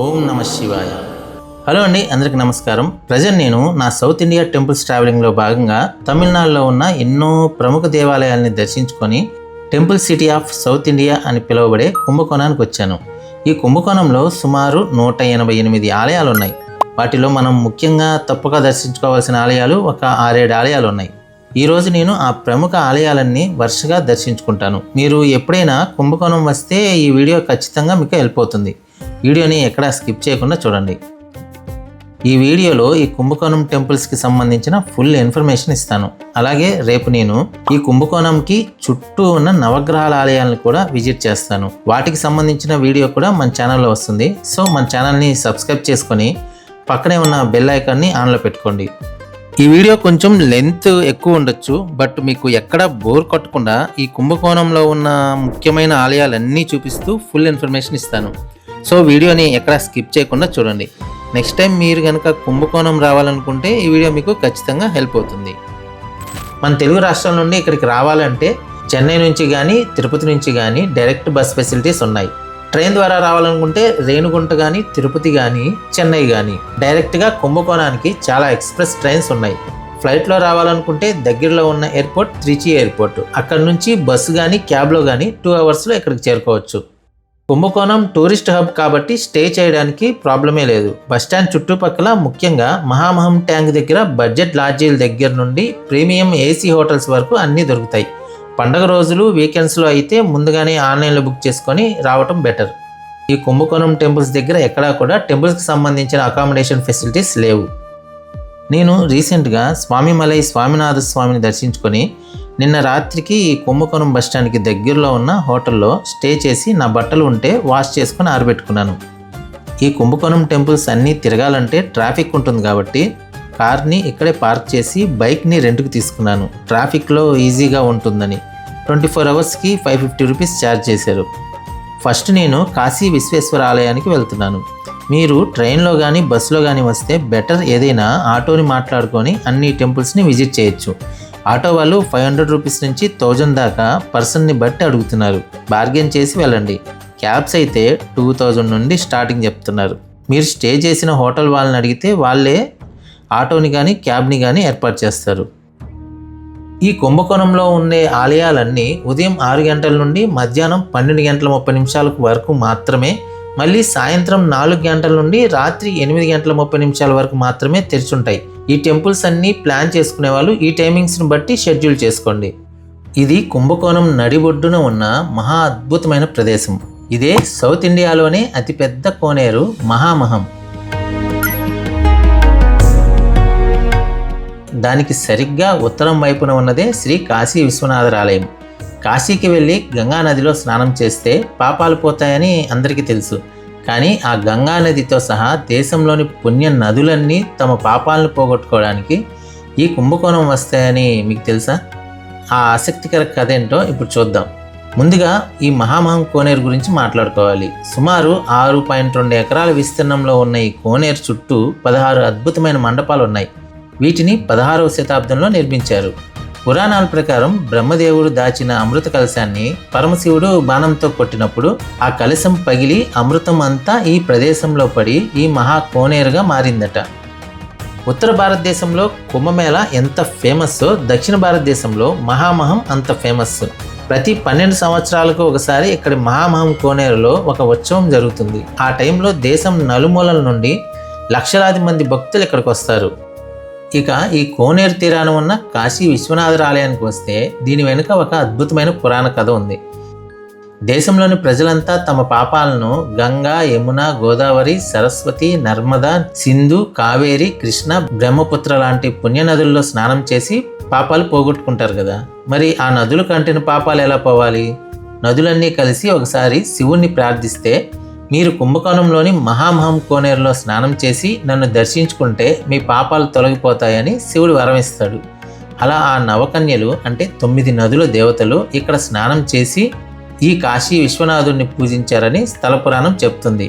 ఓం నమ శివాయ. హలో అండి, అందరికీ నమస్కారం. ప్రజెంట్ నేను నా సౌత్ ఇండియా టెంపుల్స్ ట్రావెలింగ్లో భాగంగా తమిళనాడులో ఉన్న ఎన్నో ప్రముఖ దేవాలయాల్ని దర్శించుకొని temple city of south India అని పిలువబడే కుంభకోణానికి వచ్చాను. ఈ కుంభకోణంలో సుమారు 188 ఆలయాలు ఉన్నాయి. వాటిలో మనం ముఖ్యంగా తప్పక దర్శించుకోవాల్సిన ఆలయాలు ఒక 6-7 ఆలయాలు ఉన్నాయి. ఈరోజు నేను ఆ ప్రముఖ ఆలయాలన్నీ వరుసగా దర్శించుకుంటాను. మీరు ఎప్పుడైనా కుంభకోణం వస్తే ఈ వీడియో ఖచ్చితంగా మీకు హెల్ప్ అవుతుంది. వీడియోని ఎక్కడా స్కిప్ చేయకుండా చూడండి. ఈ వీడియోలో ఈ కుంభకోణం టెంపుల్స్కి సంబంధించిన ఫుల్ ఇన్ఫర్మేషన్ ఇస్తాను. అలాగే రేపు నేను ఈ కుంభకోణంకి చుట్టూ ఉన్న నవగ్రహాల ఆలయాలను కూడా విజిట్ చేస్తాను. వాటికి సంబంధించిన వీడియో కూడా మన ఛానల్లో వస్తుంది. సో మన ఛానల్ని సబ్స్క్రైబ్ చేసుకొని పక్కనే ఉన్న బెల్ ఐకాన్ని ఆన్లో పెట్టుకోండి. ఈ వీడియో కొంచెం లెంత్ ఎక్కువ ఉండొచ్చు, బట్ మీకు ఎక్కడ బోర్ కొట్టకుండా ఈ కుంభకోణంలో ఉన్న ముఖ్యమైన ఆలయాలన్నీ చూపిస్తూ ఫుల్ ఇన్ఫర్మేషన్ ఇస్తాను. సో వీడియోని ఎక్కడ స్కిప్ చేయకుండా చూడండి. నెక్స్ట్ టైం మీరు కనుక కుంభకోణం రావాలనుకుంటే ఈ వీడియో మీకు ఖచ్చితంగా హెల్ప్ అవుతుంది. మన తెలుగు రాష్ట్రాల నుండి ఇక్కడికి రావాలంటే చెన్నై నుంచి కానీ తిరుపతి నుంచి కానీ డైరెక్ట్ బస్ ఫెసిలిటీస్ ఉన్నాయి. ట్రైన్ ద్వారా రావాలనుకుంటే రేణుగుంట కానీ తిరుపతి కానీ చెన్నై కానీ డైరెక్ట్గా కుంభకోణానికి చాలా ఎక్స్ప్రెస్ ట్రైన్స్ ఉన్నాయి. ఫ్లైట్లో రావాలనుకుంటే దగ్గరలో ఉన్న ఎయిర్పోర్ట్ త్రిచి ఎయిర్పోర్ట్, అక్కడ నుంచి బస్సు కానీ క్యాబ్లో కానీ 2 అవర్స్లో ఇక్కడికి చేరుకోవచ్చు. కుంభకోణం టూరిస్ట్ హబ్ కాబట్టి స్టే చేయడానికి ప్రాబ్లమే లేదు. బస్టాండ్ చుట్టుపక్కల ముఖ్యంగా మహామహం ట్యాంక్ దగ్గర బడ్జెట్ లాడ్జీల దగ్గర నుండి ప్రీమియం ఏసీ హోటల్స్ వరకు అన్నీ దొరుకుతాయి. పండగ రోజులు వీకెండ్స్లో అయితే ముందుగానే ఆన్లైన్లో బుక్ చేసుకొని రావటం బెటర్. ఈ కుంభకోణం టెంపుల్స్ దగ్గర ఎక్కడా కూడా టెంపుల్స్కి సంబంధించిన అకామిడేషన్ ఫెసిలిటీస్ లేవు. నేను రీసెంట్గా స్వామిమలై స్వామినాథ స్వామిని దర్శించుకొని నిన్న రాత్రికి ఈ కుంభకోణం బస్టాండ్కి దగ్గరలో ఉన్న హోటల్లో స్టే చేసి నా బట్టలు ఉంటే వాష్ చేసుకొని ఆరబెట్టుకున్నాను. ఈ కుంభకోణం టెంపుల్స్ అన్నీ తిరగాలంటే ట్రాఫిక్ ఉంటుంది కాబట్టి కార్ని ఇక్కడే పార్క్ చేసి బైక్ని రెంట్కి తీసుకున్నాను. ట్రాఫిక్లో ఈజీగా ఉంటుందని 24 అవర్స్కి 550 రూపీస్ ఛార్జ్ చేశారు. ఫస్ట్ నేను కాశీ విశ్వేశ్వర ఆలయానికి వెళ్తున్నాను. మీరు ట్రైన్లో కానీ బస్సులో కానీ వస్తే బెటర్ ఏదైనా ఆటోని మాట్లాడుకొని అన్ని టెంపుల్స్ని విజిట్ చేయొచ్చు. ఆటో వాళ్ళు 500 రూపీస్ నుంచి 1000 దాకా పర్సన్ని బట్టి అడుగుతున్నారు. బార్గెన్ చేసి వెళ్ళండి. క్యాబ్స్ అయితే 2000 నుండి స్టార్టింగ్ చెప్తున్నారు. మీరు స్టే చేసిన హోటల్ వాళ్ళని అడిగితే వాళ్ళే ఆటోని కానీ క్యాబ్ని కానీ ఏర్పాటు చేస్తారు. ఈ కుంభకోణంలో ఉండే ఆలయాలన్నీ ఉదయం 6 గంటల నుండి మధ్యాహ్నం 12 గంటల 30 నిమిషాల వరకు మాత్రమే, మళ్ళీ సాయంత్రం 4 గంటల నుండి రాత్రి 8 గంటల 30 నిమిషాల వరకు మాత్రమే తెరిచుంటాయి. ఈ టెంపుల్స్ అన్నీ ప్లాన్ చేసుకునే వాళ్ళు ఈ టైమింగ్స్ని బట్టి షెడ్యూల్ చేసుకోండి. ఇది కుంభకోణం నడిబొడ్డున ఉన్న మహా అద్భుతమైన ప్రదేశం. ఇదే సౌత్ ఇండియాలోనే అతిపెద్ద కోనేరు మహామహం. దానికి సరిగ్గా ఉత్తరం వైపున ఉన్నదే శ్రీ కాశీ విశ్వనాథర్ ఆలయం. కాశీకి వెళ్ళి గంగా నదిలో స్నానం చేస్తే పాపాలు పోతాయని అందరికీ తెలుసు. కానీ ఆ గంగా నదితో సహా దేశంలోని పుణ్య నదులన్నీ తమ పాపాలను పోగొట్టుకోవడానికి ఈ కుంభకోణం వస్తాయని మీకు తెలుసా? ఆ ఆసక్తికర కథ ఏంటో ఇప్పుడు చూద్దాం. ముందుగా ఈ మహామహం కోనేరు గురించి మాట్లాడుకోవాలి. సుమారు 6.2 ఎకరాల విస్తీర్ణంలో ఉన్న ఈ కోనేరు చుట్టూ 16 అద్భుతమైన మండపాలు ఉన్నాయి. వీటిని 16వ శతాబ్దంలో నిర్మించారు. పురాణాల ప్రకారం బ్రహ్మదేవుడు దాచిన అమృత కలశాన్ని పరమశివుడు బాణంతో కొట్టినప్పుడు ఆ కలశం పగిలి అమృతం అంతా ఈ ప్రదేశంలో పడి ఈ మహా కోనేరుగా మారిందట. ఉత్తర భారతదేశంలో కుంభమేళ ఎంత ఫేమస్సో దక్షిణ భారతదేశంలో మహామహం అంత ఫేమస్. ప్రతి 12 సంవత్సరాలకు ఒకసారి ఇక్కడి మహామహం కోనేరులో ఒక ఉత్సవం జరుగుతుంది. ఆ టైంలో దేశం నలుమూలల నుండి లక్షలాది మంది భక్తులు ఇక్కడికి వస్తారు. ఇక ఈ కోనేరు తీరాన ఉన్న కాశీ విశ్వనాథర్ ఆలయానికి వస్తే దీని వెనుక ఒక అద్భుతమైన పురాణ కథ ఉంది. దేశంలోని ప్రజలంతా తమ పాపాలను గంగా, యమున, గోదావరి, సరస్వతి, నర్మదా, సింధు, కావేరి, కృష్ణ, బ్రహ్మపుత్ర లాంటి పుణ్యనదుల్లో స్నానం చేసి పాపాలు పోగొట్టుకుంటారు కదా. మరి ఆ నదులు కంటిన పాపాలు ఎలా పోవాలి? నదులన్నీ కలిసి ఒకసారి శివుణ్ణి ప్రార్థిస్తే మీరు కుంభకోణంలోని మహామహం కోనేరులో స్నానం చేసి నన్ను దర్శించుకుంటే మీ పాపాలు తొలగిపోతాయని శివుడు వరమిస్తాడు. అలా ఆ నవకన్యలు అంటే 9 నదుల దేవతలు ఇక్కడ స్నానం చేసి ఈ కాశీ విశ్వనాథుడిని పూజించారని స్థల పురాణం చెప్తుంది.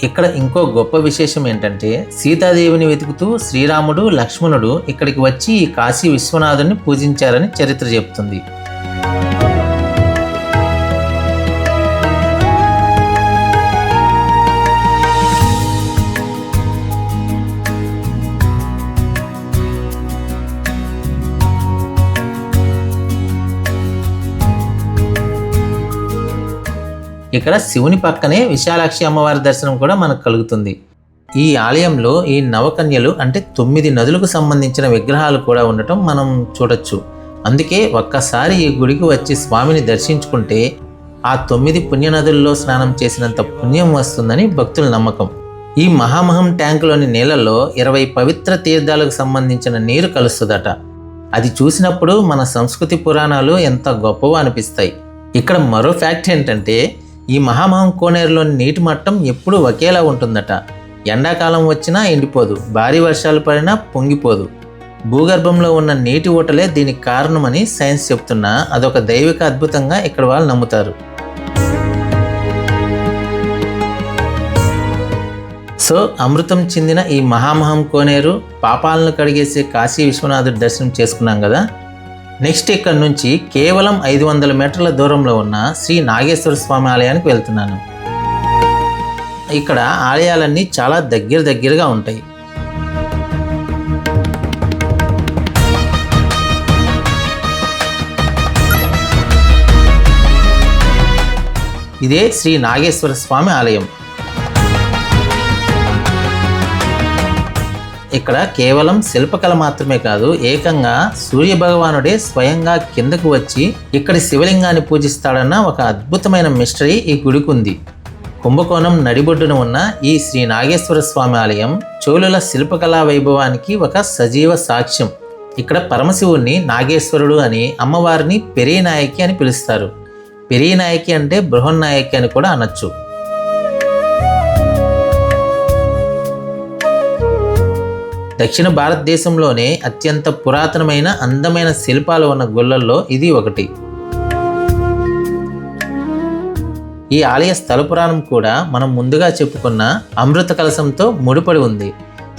ఇక్కడ ఇంకో గొప్ప విశేషం ఏంటంటే సీతాదేవిని వెతుకుతూ శ్రీరాముడు, లక్ష్మణుడు ఇక్కడికి వచ్చి ఈ కాశీ విశ్వనాథుడిని పూజించారని చరిత్ర చెప్తుంది. ఇక్కడ శివుని పక్కనే విశాలాక్షి అమ్మవారి దర్శనం కూడా మనకు కలుగుతుంది. ఈ ఆలయంలో ఈ నవకన్యలు అంటే 9 నదులకు సంబంధించిన విగ్రహాలు కూడా ఉండటం మనం చూడొచ్చు. అందుకే ఒక్కసారి ఈ గుడికి వచ్చి స్వామిని దర్శించుకుంటే ఆ 9 పుణ్యనదుల్లో స్నానం చేసినంత పుణ్యం వస్తుందని భక్తుల నమ్మకం. ఈ మహామహం ట్యాంకులోని నీళ్ళల్లో 20 పవిత్ర తీర్థాలకు సంబంధించిన నీరు కలుస్తుందట. అది చూసినప్పుడు మన సంస్కృతి పురాణాలు ఎంత గొప్పవో అనిపిస్తాయి. ఇక్కడ మరో ఫ్యాక్ట్ ఏంటంటే ఈ మహామహం కోనేరులోని నీటి మట్టం ఎప్పుడూ ఒకేలా ఉంటుందట. ఎండాకాలం వచ్చినా ఎండిపోదు, భారీ వర్షాలు పడినా పొంగిపోదు. భూగర్భంలో ఉన్న నీటి ఊటలే దీనికి కారణమని సైన్స్ చెప్తున్నా అదొక దైవిక అద్భుతంగా ఇక్కడ వాళ్ళు నమ్ముతారు. సో అమృతం చెందిన ఈ మహామహం కోనేరు, పాపాలను కడిగేసే కాశీ విశ్వనాథుడి దర్శనం చేసుకున్నాం కదా. నెక్స్ట్ ఇక్కడ నుంచి కేవలం 500 మీటర్ల దూరంలో ఉన్న శ్రీ నాగేశ్వర స్వామి ఆలయానికి వెళ్తున్నాను. ఇక్కడ ఆలయాలన్నీ చాలా దగ్గరగా ఉంటాయి. ఇదే శ్రీ నాగేశ్వర స్వామి ఆలయం. ఇక్కడ కేవలం శిల్పకళ మాత్రమే కాదు, ఏకంగా సూర్య భగవానుడే స్వయంగా కిందకు వచ్చి ఇక్కడి శివలింగాన్ని పూజిస్తాడన్న ఒక అద్భుతమైన మిస్టరీ ఈ గుడికి ఉంది. కుంభకోణం నడిబొడ్డున ఉన్న ఈ శ్రీ నాగేశ్వర స్వామి ఆలయం చోళుల శిల్పకళా వైభవానికి ఒక సజీవ సాక్ష్యం. ఇక్కడ పరమశివుణ్ణి నాగేశ్వరుడు అని, అమ్మవారిని పెరియనాయకి అని పిలుస్తారు. పెరియనాయకి అంటే బృహన్నాయకి అని కూడా అనొచ్చు. దక్షిణ భారతదేశంలోనే అత్యంత పురాతనమైన అందమైన శిల్పాలు ఉన్న గుళ్ళల్లో ఇది ఒకటి. ఈ ఆలయ స్థల పురాణం కూడా మనం ముందుగా చెప్పుకున్న అమృత కలశంతో ముడిపడి ఉంది.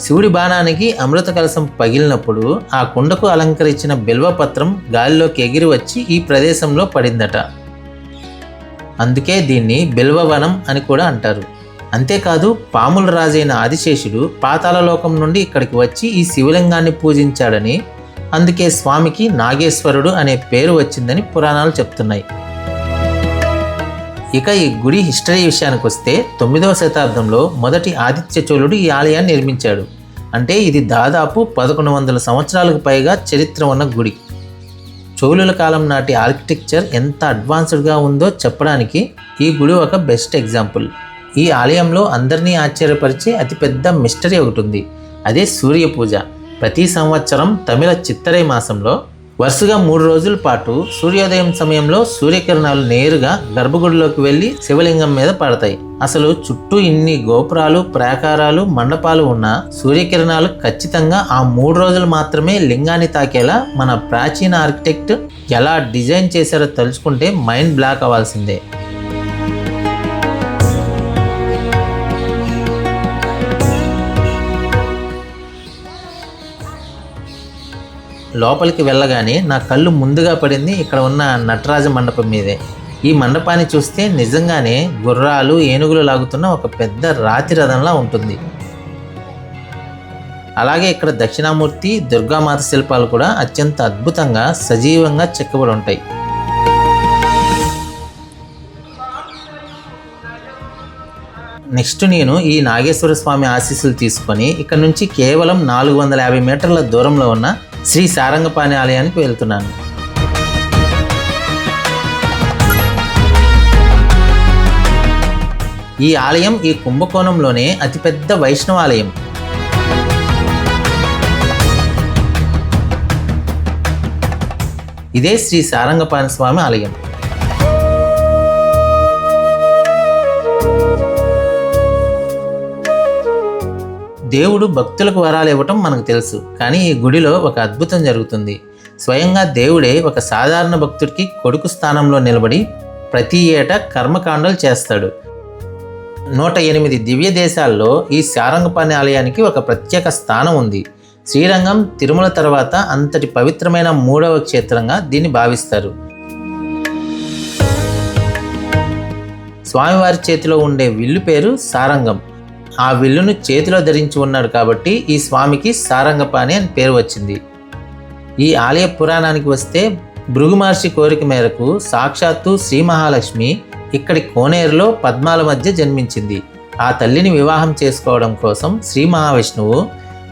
శివుడి బాణానికి అమృత కలశం పగిలినప్పుడు ఆ కుండకు అలంకరించిన బిల్వపత్రం గాలిలోకి ఎగిరి వచ్చి ఈ ప్రదేశంలో పడిందట. అందుకే దీన్ని బిల్వవనం అని కూడా అంటారు. అంతేకాదు పాముల రాజైన ఆదిశేషుడు పాతాళలోకం నుండి ఇక్కడికి వచ్చి ఈ శివలింగాన్ని పూజించాడని, అందుకే స్వామికి నాగేశ్వరుడు అనే పేరు వచ్చిందని పురాణాలు చెప్తున్నాయి. ఇక ఈ గుడి హిస్టరీ విషయానికి వస్తే 9వ శతాబ్దంలో మొదటి ఆదిత్య చోళుడు ఈ ఆలయాన్ని నిర్మించాడు. అంటే ఇది దాదాపు 1100 సంవత్సరాలకు పైగా చరిత్ర ఉన్న గుడి. చోళుల కాలం నాటి ఆర్కిటెక్చర్ ఎంత అడ్వాన్స్డ్గా ఉందో చెప్పడానికి ఈ గుడి ఒక బెస్ట్ ఎగ్జాంపుల్. ఈ ఆలయంలో అందరినీ ఆశ్చర్యపరిచే అతిపెద్ద మిస్టరీ ఒకటి ఉంది. అదే సూర్య పూజ. ప్రతి సంవత్సరం తమిళ చిత్తరై మాసంలో వరుసగా 3 రోజుల పాటు సూర్యోదయం సమయంలో సూర్యకిరణాలు నేరుగా గర్భగుడిలోకి వెళ్ళి శివలింగం మీద పడతాయి. అసలు చుట్టూ ఇన్ని గోపురాలు, ప్రాకారాలు, మండపాలు ఉన్న సూర్యకిరణాలు ఖచ్చితంగా ఆ 3 రోజులు మాత్రమే లింగాన్ని తాకేలా మన ప్రాచీన ఆర్కిటెక్ట్ ఎలా డిజైన్ చేశారో తలుచుకుంటే మైండ్ బ్లాక్ అవ్వాల్సిందే. లోపలికి వెళ్ళగానే నా కళ్ళు ముందుగా పడింది ఇక్కడ ఉన్న నటరాజ మండపం మీదే. ఈ మండపాన్ని చూస్తే నిజంగానే గుర్రాలు, ఏనుగులు లాగుతున్న ఒక పెద్ద రాతి రథంలా ఉంటుంది. అలాగే ఇక్కడ దక్షిణామూర్తి, దుర్గామాత శిల్పాలు కూడా అత్యంత అద్భుతంగా సజీవంగా చెక్కబడి ఉంటాయి. నెక్స్ట్ నేను ఈ నాగేశ్వర స్వామి ఆశీస్సులు తీసుకొని ఇక్కడ నుంచి కేవలం 450 మీటర్ల దూరంలో ఉన్న శ్రీ సారంగపాణి ఆలయానికి వెళ్తున్నాను. ఈ ఆలయం ఈ కుంభకోణంలోనే అతిపెద్ద వైష్ణవ ఆలయం. ఇదే శ్రీ సారంగపాణి స్వామి ఆలయం. దేవుడు భక్తులకు వరాలు ఇవ్వటం మనకు తెలుసు, కానీ ఈ గుడిలో ఒక అద్భుతం జరుగుతుంది. స్వయంగా దేవుడే ఒక సాధారణ భక్తుడికి కొడుకు స్థానంలో నిలబడి ప్రతి ఏటా కర్మకాండలు చేస్తాడు. 108 దివ్య దేశాల్లో ఈ సారంగపాణి ఆలయానికి ఒక ప్రత్యేక స్థానం ఉంది. శ్రీరంగం, తిరుమల తర్వాత అంతటి పవిత్రమైన 3వ క్షేత్రంగా దీన్ని భావిస్తారు. స్వామివారి చేతిలో ఉండే విల్లు పేరు సారంగం. ఆ విల్లును చేతిలో ధరించి ఉన్నాడు కాబట్టి ఈ స్వామికి సారంగపాణి అని పేరు వచ్చింది. ఈ ఆలయ పురాణానికి వస్తే భృగు మహర్షి కోరిక మేరకు సాక్షాత్తు శ్రీ మహాలక్ష్మి ఇక్కడి కోనేరులో పద్మాల మధ్య జన్మించింది. ఆ తల్లిని వివాహం చేసుకోవడం కోసం శ్రీ మహావిష్ణువు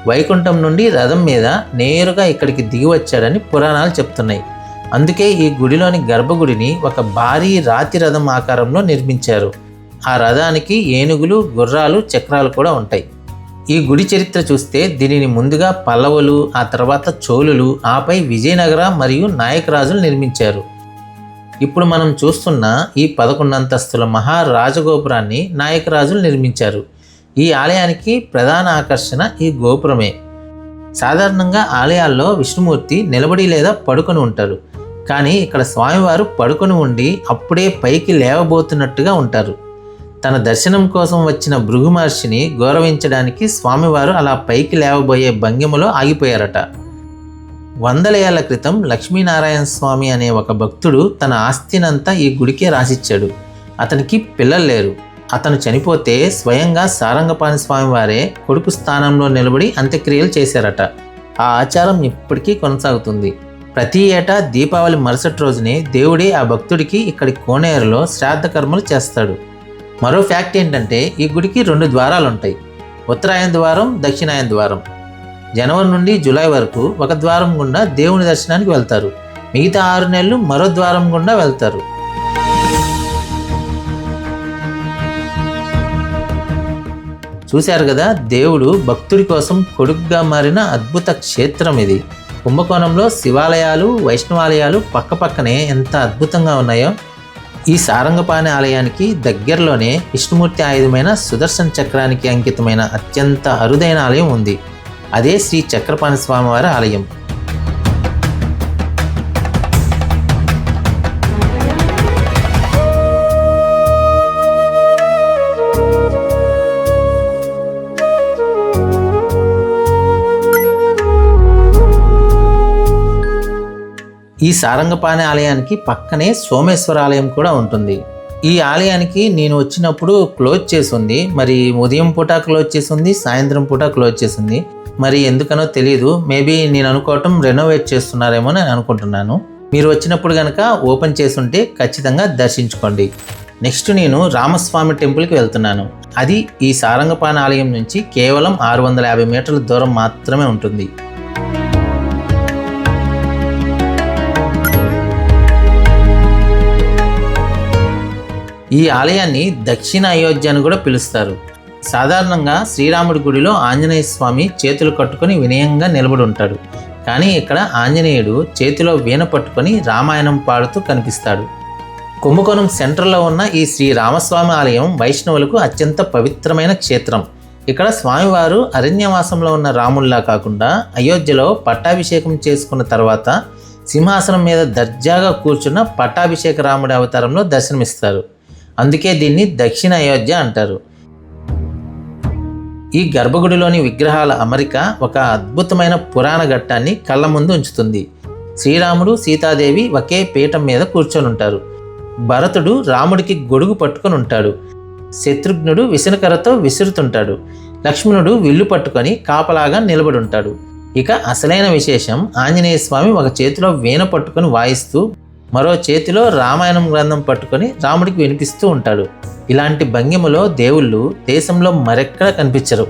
వైకుంఠం నుండి రథం మీద నేరుగా ఇక్కడికి దిగి వచ్చాడని పురాణాలు చెప్తున్నాయి. అందుకే ఈ గుడిలోని గర్భగుడిని ఒక భారీ రాతి రథం ఆకారంలో నిర్మించారు. ఆ రథానికి ఏనుగులు, గుర్రాలు, చక్రాలు కూడా ఉంటాయి. ఈ గుడి చరిత్ర చూస్తే దీనిని ముందుగా పల్లవులు, ఆ తర్వాత చోళులు, ఆపై విజయనగర మరియు నాయక రాజులు నిర్మించారు. ఇప్పుడు మనం చూస్తున్న ఈ 11 అంతస్తుల మహారాజగోపురాన్ని నాయకరాజులు నిర్మించారు. ఈ ఆలయానికి ప్రధాన ఆకర్షణ ఈ గోపురమే. సాధారణంగా ఆలయాల్లో విష్ణుమూర్తి నిలబడి లేదా పడుకొని ఉంటారు. కానీ ఇక్కడ స్వామివారు పడుకొని ఉండి అప్పుడే పైకి లేవబోతున్నట్టుగా ఉంటారు. తన దర్శనం కోసం వచ్చిన భృగు మహర్షిని గౌరవించడానికి స్వామివారు అలా పైకి లేవబోయే భంగిమలో ఆగిపోయారట. వందల ఏళ్ల క్రితం లక్ష్మీనారాయణ స్వామి అనే ఒక భక్తుడు తన ఆస్తినంతా ఈ గుడికే రాసిచ్చాడు. అతనికి పిల్లలు లేరు. అతను చనిపోతే స్వయంగా సారంగపాణి స్వామివారే కొడుకు స్థానంలో నిలబడి అంత్యక్రియలు చేశారట. ఆ ఆచారం ఇప్పటికీ కొనసాగుతుంది. ప్రతి ఏటా దీపావళి మరుసటి రోజునే దేవుడే ఆ భక్తుడికి ఇక్కడి కోనేరులో శ్రాద్ధ కర్మలు చేస్తాడు. మరో ఫ్యాక్ట్ ఏంటంటే ఈ గుడికి 2 ద్వారాలు ఉంటాయి. ఉత్తరాయణ ద్వారం, దక్షిణాయన ద్వారం. జనవరి నుండి జూలై వరకు ఒక ద్వారం గుండా దేవుని దర్శనానికి వెళ్తారు. మిగతా 6 నెలలు మరో ద్వారం గుండా వెళ్తారు. చూశారు కదా, దేవుడు భక్తుడి కోసం కొడుకుగా మారిన అద్భుత క్షేత్రం ఇది. కుంభకోణంలో శివాలయాలు, వైష్ణవాలయాలు పక్కపక్కనే ఎంత అద్భుతంగా ఉన్నాయో. ఈ సారంగపాణి ఆలయానికి దగ్గరలోనే విష్ణుమూర్తి ఆయుధమైన సుదర్శన చక్రానికి అంకితమైన అత్యంత అరుదైన ఆలయం ఉంది. అదే శ్రీ చక్రపాణి స్వామివారి ఆలయం. ఈ సారంగపాణి ఆలయానికి పక్కనే సోమేశ్వర ఆలయం కూడా ఉంటుంది. ఈ ఆలయానికి నేను వచ్చినప్పుడు క్లోజ్ చేసి ఉంది. మరి ఉదయం పూట క్లోజ్ చేసి ఉంది, సాయంత్రం పూట క్లోజ్ చేసి ఉంది. మరి ఎందుకనో తెలియదు. మేబీ నేను అనుకోవటం రెనోవేట్ చేస్తున్నారేమో నేను అనుకుంటున్నాను. మీరు వచ్చినప్పుడు కనుక ఓపెన్ చేసి ఉంటే ఖచ్చితంగా దర్శించుకోండి. నెక్స్ట్ నేను రామస్వామి టెంపుల్కి వెళ్తున్నాను. అది ఈ సారంగపాణి ఆలయం నుంచి కేవలం 650 మీటర్ల దూరం మాత్రమే ఉంటుంది. ఈ ఆలయాన్ని దక్షిణ అయోధ్య అని కూడా పిలుస్తారు. సాధారణంగా శ్రీరాముడి గుడిలో ఆంజనేయ స్వామి చేతులు కట్టుకొని వినయంగా నిలబడి ఉంటాడు. కానీ ఇక్కడ ఆంజనేయుడు చేతిలో వీణ పట్టుకొని రామాయణం పాడుతూ కనిపిస్తాడు. కుంభకోణం సెంటర్లో ఉన్న ఈ శ్రీ రామస్వామి ఆలయం వైష్ణవులకు అత్యంత పవిత్రమైన క్షేత్రం. ఇక్కడ స్వామివారు అరణ్యవాసంలో ఉన్న రాముల్లా కాకుండా అయోధ్యలో పట్టాభిషేకం చేసుకున్న తర్వాత సింహాసనం మీద దర్జాగా కూర్చున్న పట్టాభిషేక రాముడి అవతారంలో దర్శనమిస్తారు. అందుకే దీన్ని దక్షిణ అయోధ్య అంటారు. ఈ గర్భగుడిలోని విగ్రహాల అమరిక ఒక అద్భుతమైన పురాణ ఘట్టాన్ని కళ్ళ ముందు ఉంచుతుంది. శ్రీరాముడు, సీతాదేవి ఒకే పీఠం మీద కూర్చొని ఉంటారు. భరతుడు రాముడికి గొడుగు పట్టుకొని ఉంటాడు. శత్రుఘ్నుడు విసనకర్రతో విసురుతుంటాడు. లక్ష్మణుడు విల్లు పట్టుకొని కాపలాగా నిలబడి ఉంటాడు. ఇక అసలైన విశేషం, ఆంజనేయ స్వామి ఒక చేతిలో వీణ పట్టుకొని వాయిస్తూ మరో చేతిలో రామాయణం గ్రంథం పట్టుకొని రాముడికి వినిపిస్తూ ఉంటాడు. ఇలాంటి భంగిమలో దేవుళ్ళు దేశంలో మరెక్కడ కనిపించరు.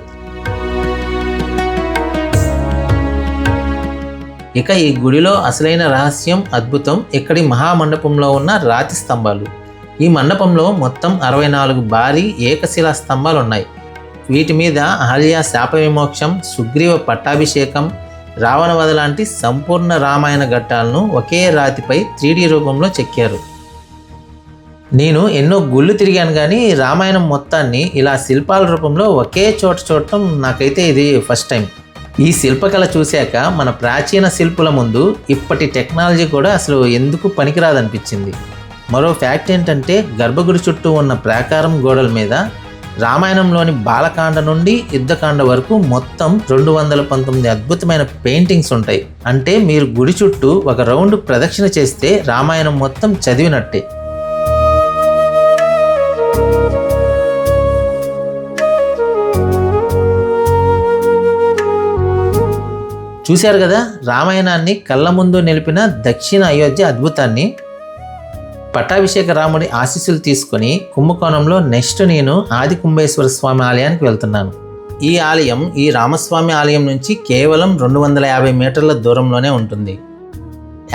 ఇక ఈ గుడిలో అసలైన రహస్యం, అద్భుతం ఇక్కడి మహామండపంలో ఉన్న రాతి స్తంభాలు. ఈ మండపంలో మొత్తం 64 భారీ ఏకశిలా స్తంభాలు ఉన్నాయి. వీటి మీద అహల్య శాప విమోక్షం, సుగ్రీవ పట్టాభిషేకం, రావణవధ లాంటి సంపూర్ణ రామాయణ ఘట్టాలను ఒకే రాతిపై 3D రూపంలో చెక్కారు. నేను ఎన్నో గుళ్ళు తిరిగాను, కానీ రామాయణం మొత్తాన్ని ఇలా శిల్పాల రూపంలో ఒకే చోట చూడటం నాకైతే ఇది ఫస్ట్ టైం. ఈ శిల్పకళ చూశాక మన ప్రాచీన శిల్పుల ముందు ఇప్పటి టెక్నాలజీ కూడా అసలు ఎందుకు పనికిరాదనిపించింది. మరో ఫ్యాక్ట్ ఏంటంటే, గర్భగుడి చుట్టూ ఉన్న ప్రాకారం గోడల మీద రామాయణంలోని బాలకాండ నుండి యుద్ధకాండ వరకు మొత్తం 219 అద్భుతమైన పెయింటింగ్స్ ఉంటాయి. అంటే మీరు గుడి చుట్టూ ఒక రౌండ్ ప్రదక్షిణ చేస్తే రామాయణం మొత్తం చదివినట్టే. చూశారు కదా రామాయణాన్ని కళ్ళ ముందు నిలిపిన దక్షిణ అయోధ్య అద్భుతాన్ని. పట్టాభిషేక రాముడి ఆశీస్సులు తీసుకొని కుంభకోణంలో నెక్స్ట్ నేను ఆది కుంభేశ్వర స్వామి ఆలయానికి వెళ్తున్నాను. ఈ ఆలయం ఈ రామస్వామి ఆలయం నుంచి కేవలం 250 మీటర్ల దూరంలోనే ఉంటుంది.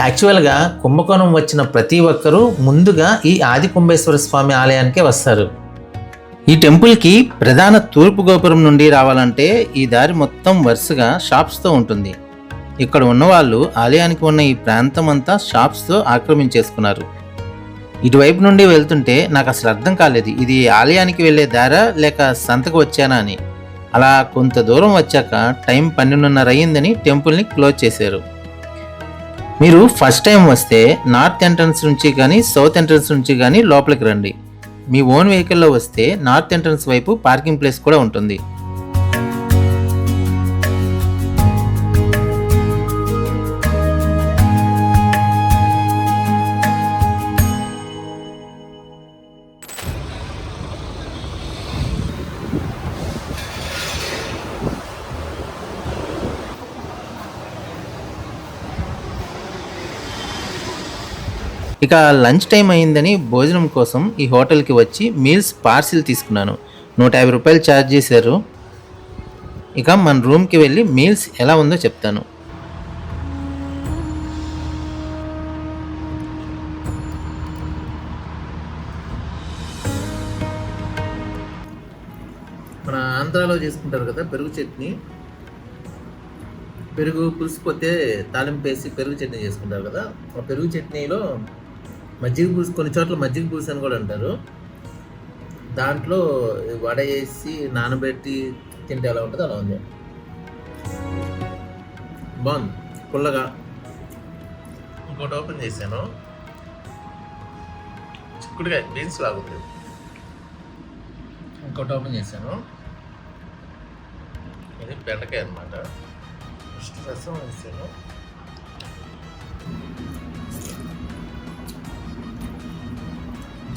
యాక్చువల్గా కుంభకోణం వచ్చిన ప్రతి ఒక్కరూ ముందుగా ఈ ఆది కుంభేశ్వర స్వామి ఆలయానికే వస్తారు. ఈ టెంపుల్కి ప్రధాన తూర్పు గోపురం నుండి రావాలంటే ఈ దారి మొత్తం వరుసగా షాప్స్తో ఉంటుంది. ఇక్కడ ఉన్నవాళ్ళు ఆలయానికి ఉన్న ఈ ప్రాంతం అంతా షాప్స్తో ఆక్రమించేసుకున్నారు. ఇటువైపు నుండి వెళ్తుంటే నాకు అసలు అర్థం కాలేదు, ఇది ఆలయానికి వెళ్ళే దారా లేక సంతకు వచ్చానా అని. అలా కొంత దూరం వచ్చాక టైం 12:30 అయ్యిందని టెంపుల్ని క్లోజ్ చేశారు. మీరు ఫస్ట్ టైం వస్తే నార్త్ ఎంట్రన్స్ నుంచి కానీ సౌత్ ఎంట్రన్స్ నుంచి కానీ లోపలికి రండి. మీ ఓన్ వెహికల్లో వస్తే నార్త్ ఎంట్రన్స్ వైపు పార్కింగ్ ప్లేస్ కూడా ఉంటుంది. ఇక లంచ్ టైం అయిందని భోజనం కోసం ఈ హోటల్కి వచ్చి మీల్స్ పార్సిల్ తీసుకున్నాను. 150 రూపాయలు ఛార్జ్ చేశారు. ఇక మన రూమ్కి వెళ్ళి మీల్స్ ఎలా ఉందో చెప్తాను. మన ఆంధ్రాలో చేసుకుంటారు కదా పెరుగు చట్నీ, పెరుగు పులిసిపోతే తాలింపు వేసి పెరుగు చట్నీ చేసుకుంటారు కదా, ఆ పెరుగు చట్నీలో మజ్జిగ పులుసు, కొన్ని చోట్ల మజ్జిగ పులుసు అని కూడా అంటారు. దాంట్లో వడ వేసి నానబెట్టి తింటే ఎలా ఉంటుందో అలా ఉంది. బాగుంది, పుల్లగా. ఇంకోటి ఓపెన్ చేశాను, చిక్కుడుగా బీన్స్ లాగుంది. ఇంకోటి ఓపెన్ చేశాను, ఇది బెండకాయ అనమాట. ఫస్ట్ రసం వేసాను.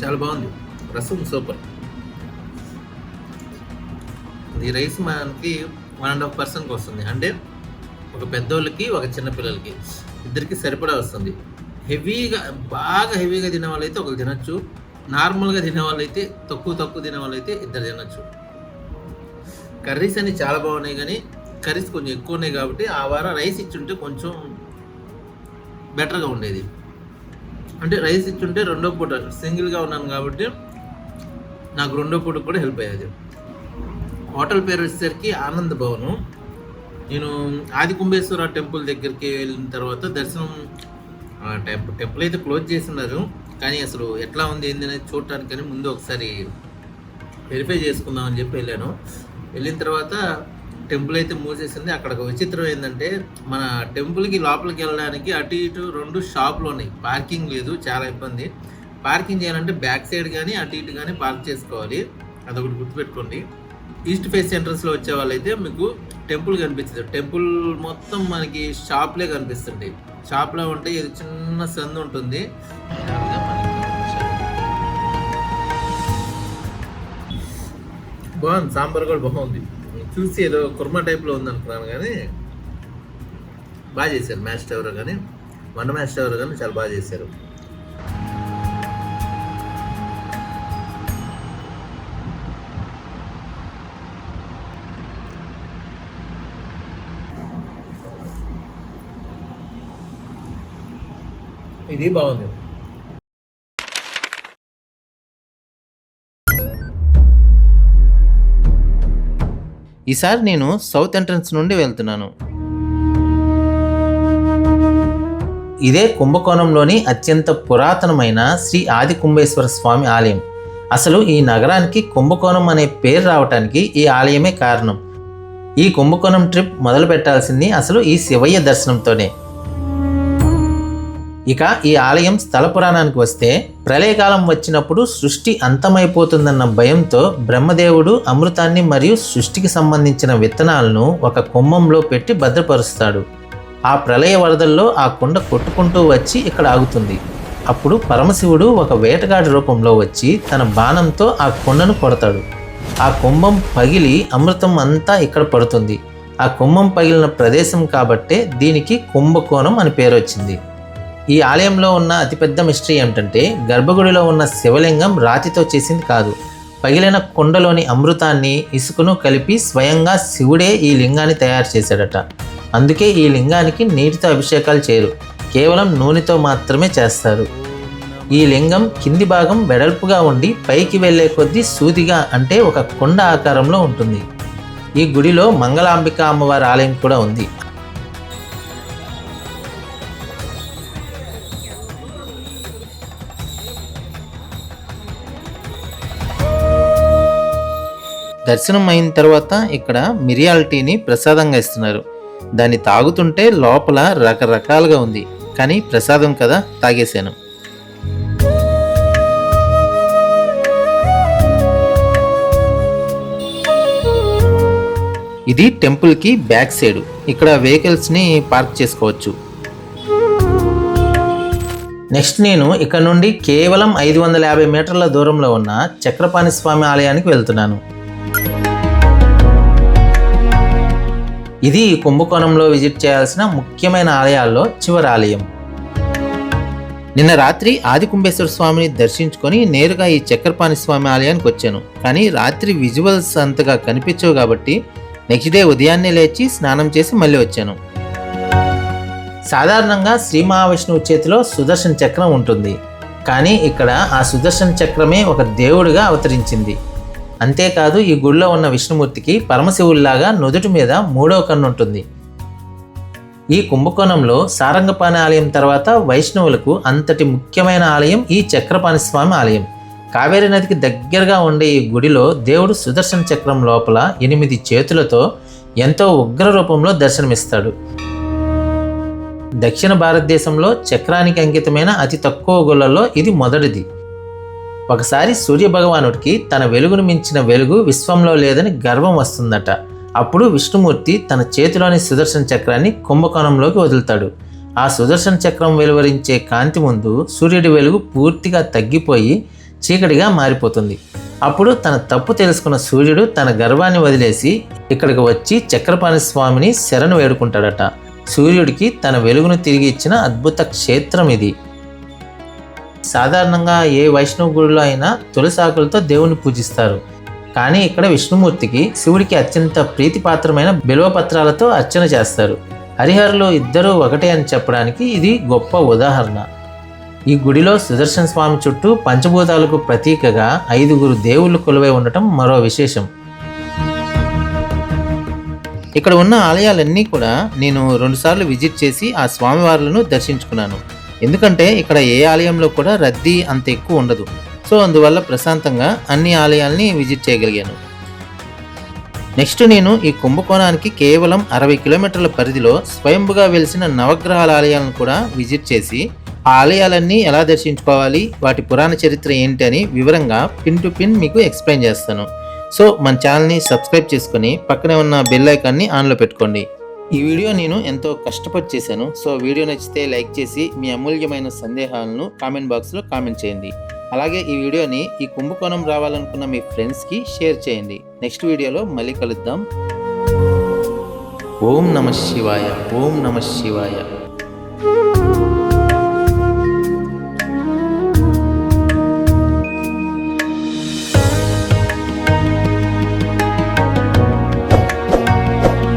చాలా బాగుంది, రసం సూపర్. ఈ రైస్ మనకి 1.5 పర్సన్కి వస్తుంది, అంటే ఒక పెద్దోళ్ళకి ఒక చిన్నపిల్లలకి ఇద్దరికి సరిపడా వస్తుంది. హెవీగా, బాగా హెవీగా తినే వాళ్ళైతే ఒకరు తినచ్చు, నార్మల్గా తినే వాళ్ళైతే తక్కువ తినే వాళ్ళైతే ఇద్దరు తినచ్చు. కర్రీస్ అన్ని చాలా బాగున్నాయి, కానీ కర్రీస్ కొంచెం ఎక్కువ ఉన్నాయి కాబట్టి ఆ వారం రైస్ ఇచ్చుంటే కొంచెం బెటర్గా ఉండేది. అంటే రైస్ ఇచ్చుంటే రెండో పూట, సింగిల్గా ఉన్నాను కాబట్టి నాకు రెండో పూటకు కూడా హెల్ప్ అయ్యేది. హోటల్ పేరు వచ్చేసరికి ఆనంద్ భవనం. నేను ఆది కుంభేశ్వర టెంపుల్ దగ్గరికి వెళ్ళిన తర్వాత దర్శనం, టెంపుల్ అయితే క్లోజ్ చేస్తున్నారు, కానీ అసలు ఎట్లా ఉంది ఏంది అనేది చూడటానికని ముందు ఒకసారి వెరిఫై చేసుకుందామని చెప్పి వెళ్ళాను. వెళ్ళిన తర్వాత టెంపుల్ అయితే మూసేసింది. అక్కడ ఒక విచిత్రం ఏంటంటే, మన టెంపుల్కి లోపలికి వెళ్ళడానికి అటు ఇటు 2 షాపులు ఉన్నాయి, పార్కింగ్ లేదు, చాలా ఇబ్బంది. పార్కింగ్ చేయాలంటే బ్యాక్ సైడ్ కానీ అటు ఇటు కానీ పార్క్ చేసుకోవాలి, అదొకటి గుర్తుపెట్టుకోండి. ఈస్ట్ ఫేస్ ఎంట్రన్స్లో వచ్చే వాళ్ళైతే మీకు టెంపుల్ కనిపించదు, టెంపుల్ మొత్తం మనకి షాప్లే కనిపిస్తుంటాయి. షాప్లో ఉంటే ఇది చిన్న సందు ఉంటుంది. బాగుంది, సాంబార్ కూడా బాగుంది. చూసి ఏదో కుర్మా టైప్లో ఉంది అనుకున్నాను, కానీ బాగా చేశారు. మాస్టర్ ఎవరో కానీ, వంట మాస్టర్ ఎవరో కానీ చాలా బాగా చేశారు. ఇది బాగుంది. ఈసారి నేను సౌత్ ఎంట్రన్స్ నుండి వెళ్తున్నాను. ఇదే కుంభకోణంలోని అత్యంత పురాతనమైన శ్రీ ఆది కుంభేశ్వర స్వామి ఆలయం. అసలు ఈ నగరానికి కుంభకోణం అనే పేరు రావటానికి ఈ ఆలయమే కారణం. ఈ కుంభకోణం ట్రిప్ మొదలు పెట్టాల్సింది అసలు ఈ శివయ్య దర్శనంతోనే. ఇక ఈ ఆలయం స్థల పురాణానికి వస్తే, ప్రళయకాలం వచ్చినప్పుడు సృష్టి అంతమైపోతుందన్న భయంతో బ్రహ్మదేవుడు అమృతాన్ని మరియు సృష్టికి సంబంధించిన విత్తనాలను ఒక కుంభంలో పెట్టి భద్రపరుస్తాడు. ఆ ప్రళయ వరదల్లో ఆ కుండ కొట్టుకుంటూ వచ్చి ఇక్కడ ఆగుతుంది. అప్పుడు పరమశివుడు ఒక వేటగాడి రూపంలో వచ్చి తన బాణంతో ఆ కుండను కొడతాడు. ఆ కుంభం పగిలి అమృతం అంతా ఇక్కడ పడుతుంది. ఆ కుంభం పగిలిన ప్రదేశం కాబట్టే దీనికి కుంభకోణం అని పేరు వచ్చింది. ఈ ఆలయంలో ఉన్న అతిపెద్ద మిస్టరీ ఏమిటంటే గర్భగుడిలో ఉన్న శివలింగం రాతితో చేసింది కాదు. పగిలిన కుండలోని అమృతాన్ని ఇసుకను కలిపి స్వయంగా శివుడే ఈ లింగాన్ని తయారు చేశాడట. అందుకే ఈ లింగానికి నీటితో అభిషేకాలు చేయరు, కేవలం నూనెతో మాత్రమే చేస్తారు. ఈ లింగం కింది భాగం వెడల్పుగా ఉండి పైకి వెళ్లే కొద్దీ సూదిగా అంటే ఒక కుండ ఆకారంలో ఉంటుంది. ఈ గుడిలో మంగళాంబిక అమ్మవారి ఆలయం కూడా ఉంది. దర్శనం అయిన తర్వాత ఇక్కడ మిరియాల టీని ప్రసాదంగా ఇస్తున్నారు. దాన్ని తాగుతుంటే లోపల రకరకాలుగా ఉంది, కానీ ప్రసాదం కదా తాగేశాను. ఇది టెంపుల్కి బ్యాక్ సైడ్. ఇక్కడ వెహికల్స్ని పార్క్ చేసుకోవచ్చు. నెక్స్ట్ నేను ఇక్కడ నుండి కేవలం 550 మీటర్ల దూరంలో ఉన్న చక్రపాణి స్వామి ఆలయానికి వెళ్తున్నాను. ఇది కుంభకోణంలో విజిట్ చేయాల్సిన ముఖ్యమైన ఆలయాల్లో చివరి ఆలయం. నిన్న రాత్రి ఆది కుంభేశ్వర స్వామిని దర్శించుకొని నేరుగా ఈ చక్రపాణి స్వామి ఆలయానికి వచ్చాను. కానీ రాత్రి విజువల్స్ అంతగా కనిపించవు కాబట్టి నెక్స్ట్ డే ఉదయాన్నే లేచి స్నానం చేసి మళ్ళీ వచ్చాను. సాధారణంగా శ్రీ మహావిష్ణువు చేతిలో సుదర్శన చక్రం ఉంటుంది, కానీ ఇక్కడ ఆ సుదర్శన చక్రమే ఒక దేవుడిగా అవతరించింది. అంతేకాదు ఈ గుడిలో ఉన్న విష్ణుమూర్తికి పరమశివుల్లాగా నుదుటి మీద 3వ కన్ను ఉంటుంది. ఈ కుంభకోణంలో సారంగపాణి ఆలయం తర్వాత వైష్ణవులకు అంతటి ముఖ్యమైన ఆలయం ఈ చక్రపాణి స్వామి ఆలయం. కావేరీ నదికి దగ్గరగా ఉండే ఈ గుడిలో దేవుడు సుదర్శన చక్రం లోపల 8 చేతులతో ఎంతో ఉగ్ర రూపంలో దర్శనమిస్తాడు. దక్షిణ భారతదేశంలో చక్రానికి అంకితమైన అతి తక్కువ గుళ్ళల్లో ఇది మొదటిది. ఒకసారి సూర్య భగవానుడికి తన వెలుగును మించిన వెలుగు విశ్వంలో లేదని గర్వం వస్తుందట. అప్పుడు విష్ణుమూర్తి తన చేతిలోని సుదర్శన చక్రాన్ని కుంభకోణంలోకి వదులుతాడు. ఆ సుదర్శన చక్రం వెలువరించే కాంతి ముందు సూర్యుడి వెలుగు పూర్తిగా తగ్గిపోయి చీకటిగా మారిపోతుంది. అప్పుడు తన తప్పు తెలుసుకున్న సూర్యుడు తన గర్వాన్ని వదిలేసి ఇక్కడికి వచ్చి చక్రపాణి స్వామిని శరణు వేడుకుంటాడట. సూర్యుడికి తన వెలుగును తిరిగి ఇచ్చిన అద్భుత క్షేత్రం ఇది. సాధారణంగా ఏ వైష్ణవ గుడిలో అయినా తులసాకులతో దేవుని పూజిస్తారు, కానీ ఇక్కడ విష్ణుమూర్తికి శివుడికి అత్యంత ప్రీతిపాత్రమైన బిల్వపత్రాలతో అర్చన చేస్తారు. హరిహరులు ఇద్దరూ ఒకటే అని చెప్పడానికి ఇది గొప్ప ఉదాహరణ. ఈ గుడిలో సుదర్శన స్వామి చుట్టూ పంచభూతాలకు ప్రతీకగా 5 దేవుళ్ళు కొలువై ఉండటం మరో విశేషం. ఇక్కడ ఉన్న ఆలయాలన్నీ కూడా నేను 2 సార్లు విజిట్ చేసి ఆ స్వామివార్లను దర్శించుకున్నాను. ఎందుకంటే ఇక్కడ ఏ ఆలయంలో కూడా రద్దీ అంత ఎక్కువ ఉండదు. సో అందువల్ల ప్రశాంతంగా అన్ని ఆలయాల్ని విజిట్ చేయగలిగాను. నెక్స్ట్ నేను ఈ కుంభకోణానికి కేవలం 60 కిలోమీటర్ల పరిధిలో స్వయంభుగా వెలిసిన నవగ్రహాల ఆలయాలను కూడా విజిట్ చేసి ఆ ఆలయాలన్నీ ఎలా దర్శించుకోవాలి, వాటి పురాణ చరిత్ర ఏంటి అని వివరంగా పిన్ టు పిన్ మీకు ఎక్స్ప్లెయిన్ చేస్తాను. సో మన ఛానల్ని సబ్స్క్రైబ్ చేసుకొని పక్కనే ఉన్న బెల్ ఐకాన్ని ఆన్లో పెట్టుకోండి. ఈ వీడియో నేను ఎంతో కష్టపడి చేశాను. సో వీడియో నచ్చితే లైక్ చేసి మీ అమూల్యమైన సందేహాలను కామెంట్ బాక్స్లో కామెంట్ చేయండి. అలాగే ఈ వీడియోని ఈ కుంభకోణం రావాలనుకున్న మీ ఫ్రెండ్స్కి షేర్ చేయండి. నెక్స్ట్ వీడియోలో మళ్ళీ కలుద్దాం. ఓం నమః శివాయ. ఓం నమః శివాయ.